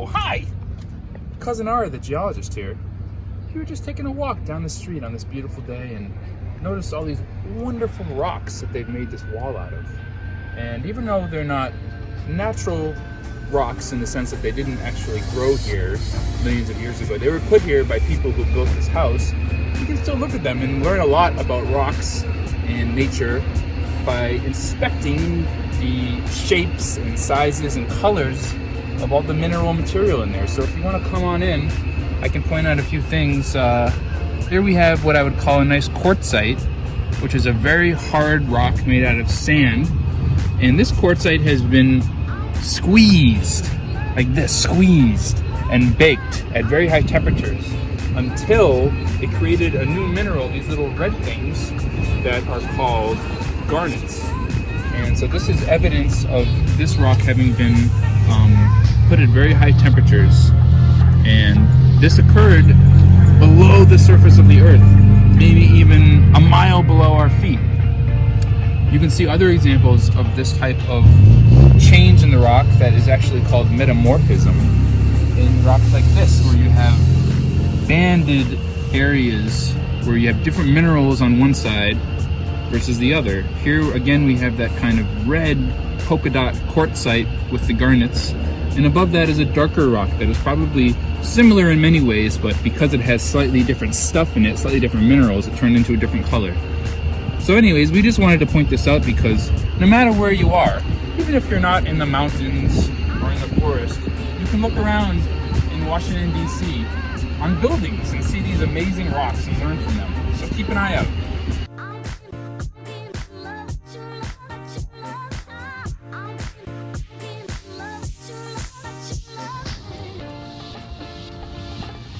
Oh, hi! Cousin Ari the Geologist here. We were just taking a walk down the street on this beautiful day and noticed all these wonderful rocks that they've made this wall out of. And even though they're not natural rocks in the sense that they didn't actually grow here millions of years ago, they were put here by people who built this house. You can still look at them and learn a lot about rocks and nature by inspecting the shapes and sizes and colors of all the mineral material in there. So if you want to come on in, I can point out a few things. Here we have what I would call a nice quartzite, which is a very hard rock made out of sand. And this quartzite has been squeezed, like this, squeezed and baked at very high temperatures until it created a new mineral, these little red things that are called garnets. And so this is evidence of this rock having been put at very high temperatures, and this occurred below the surface of the earth, maybe even a mile below our feet. You can see other examples of this type of change in the rock that is actually called metamorphism in rocks like this, where you have banded areas where you have different minerals on one side versus the other. Here again we have that kind of red polka dot quartzite with the garnets, and above that is a darker rock that is probably similar in many ways, but because it has slightly different stuff in it, slightly different minerals, it turned into a different color. So anyways, we just wanted to point this out because no matter where you are, even if you're not in the mountains or in the forest, you can look around in Washington, D.C. on buildings and see these amazing rocks and learn from them. So keep an eye out.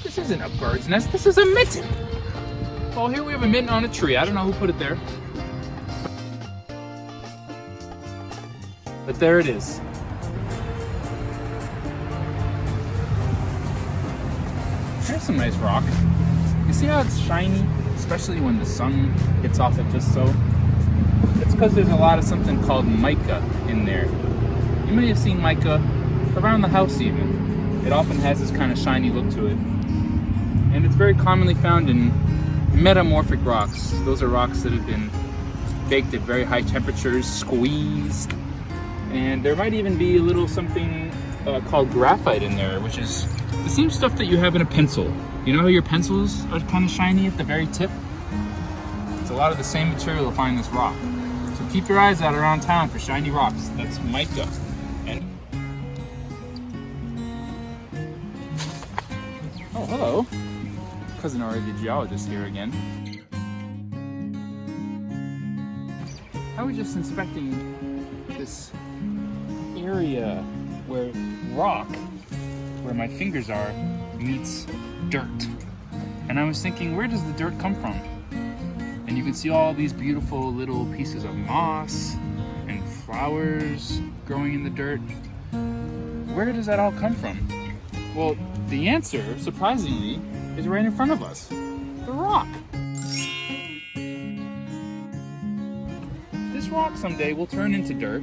This isn't a bird's nest, this is a mitten. Well, here we have a mitten on a tree. I don't know who put it there, but there it is. Here's some nice rock. You see how it's shiny, especially when the sun hits off it just so? It's because there's a lot of something called mica in there. You may have seen mica around the house even. It often has this kind of shiny look to it. And it's very commonly found in metamorphic rocks. Those are rocks that have been baked at very high temperatures, squeezed. And there might even be a little something called graphite in there, which is the same stuff that you have in a pencil. You know how your pencils are kind of shiny at the very tip? It's a lot of the same material you'll find in this rock. So keep your eyes out around town for shiny rocks. That's mica. And oh, hello. Cousin Ari the Geologist here again. I was just inspecting this area where rock, where my fingers are, meets dirt. And I was thinking, where does the dirt come from? And you can see all these beautiful little pieces of moss and flowers growing in the dirt. Where does that all come from? Well, the answer, surprisingly, is right in front of us. The rock. This rock someday will turn into dirt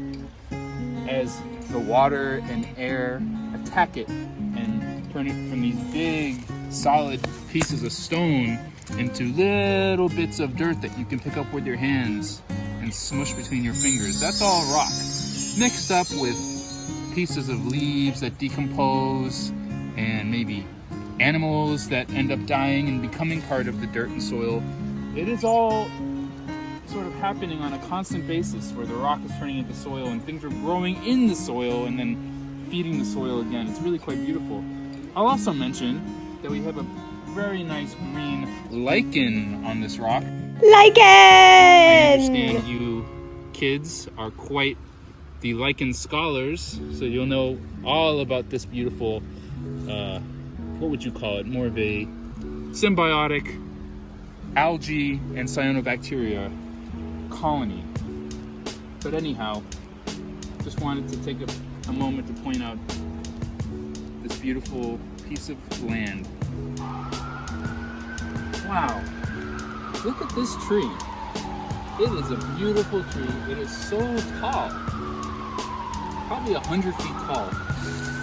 as the water and air attack it and turn it from these big, solid pieces of stone into little bits of dirt that you can pick up with your hands and smush between your fingers. That's all rock, mixed up with pieces of leaves that decompose and maybe animals that end up dying and becoming part of the dirt and soil. It is all sort of happening on a constant basis where the rock is turning into soil and things are growing in the soil and then feeding the soil again. It's really quite beautiful. I'll also mention that we have a very nice green lichen on this rock. Lichen! I understand you kids are quite the lichen scholars, so you'll know all about this beautiful what would you call it? More of a symbiotic algae and cyanobacteria colony. But anyhow, just wanted to take a moment to point out this beautiful piece of land. Wow, look at this tree. It is a beautiful tree. It is so tall, probably 100 feet tall.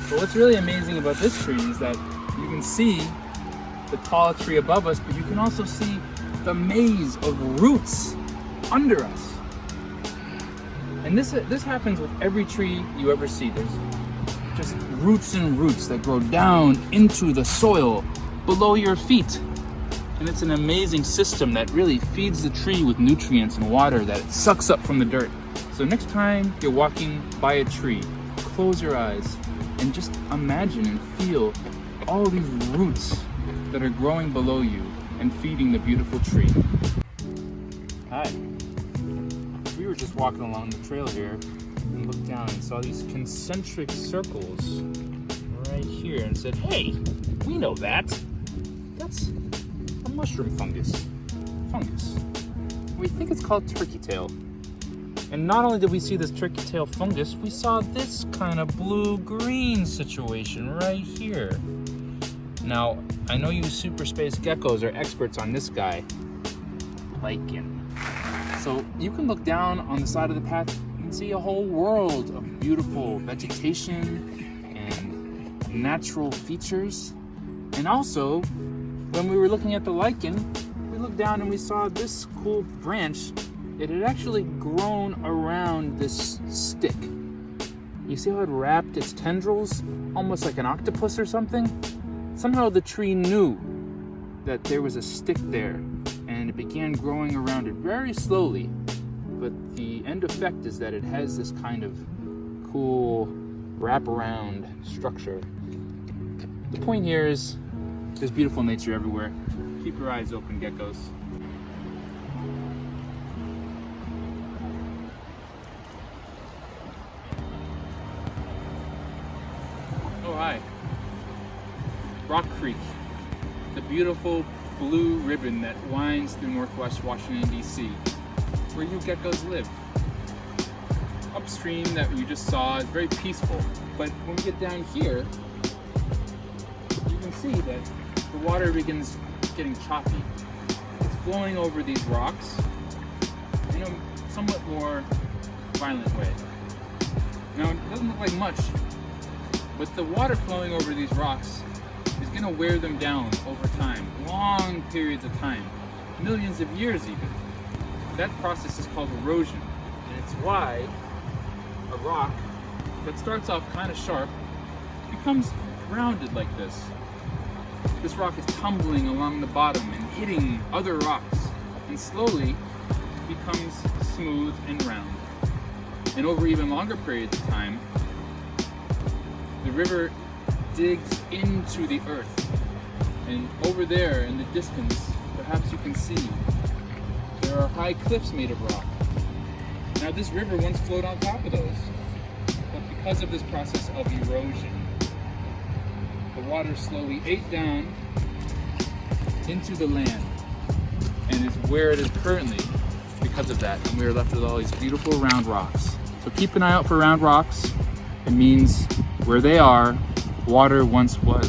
But what's really amazing about this tree is that you can see the tall tree above us, but you can also see the maze of roots under us. And this happens with every tree you ever see. There's just roots and roots that grow down into the soil below your feet. And it's an amazing system that really feeds the tree with nutrients and water that it sucks up from the dirt. So next time you're walking by a tree, close your eyes and just imagine and feel all these roots that are growing below you and feeding the beautiful tree. Hi. We were just walking along the trail here and looked down and saw these concentric circles right here and said, hey, we know that. That's a mushroom fungus. We think it's called turkey tail. And not only did we see this turkey tail fungus, we saw this kind of blue-green situation right here. Now, I know you super space geckos are experts on this guy, lichen. So you can look down on the side of the path and see a whole world of beautiful vegetation and natural features. And also, when we were looking at the lichen, we looked down and we saw this cool branch. It had actually grown around this stick. You see how it wrapped its tendrils, almost like an octopus or something? Somehow the tree knew that there was a stick there, and it began growing around it very slowly. But the end effect is that it has this kind of cool wraparound structure. The point here is there's beautiful nature everywhere. Keep your eyes open, geckos. Oh, hi. Rock Creek, the beautiful blue ribbon that winds through northwest Washington, D.C., where you geckos live. Upstream that we just saw is very peaceful, but when we get down here, you can see that the water begins getting choppy. It's flowing over these rocks in a somewhat more violent way. Now, it doesn't look like much, but the water flowing over these rocks is going to wear them down over time, long periods of time, millions of years even. That process is called erosion, and it's why a rock that starts off kind of sharp becomes rounded like this. This rock is tumbling along the bottom and hitting other rocks, and slowly becomes smooth and round. And over even longer periods of time, the river digs into the earth, and over there in the distance, perhaps you can see there are high cliffs made of rock. Now this river once flowed on top of those, but because of this process of erosion, the water slowly ate down into the land, and is where it is currently because of that, and we are left with all these beautiful round rocks. So keep an eye out for round rocks. It means where they are, water once was.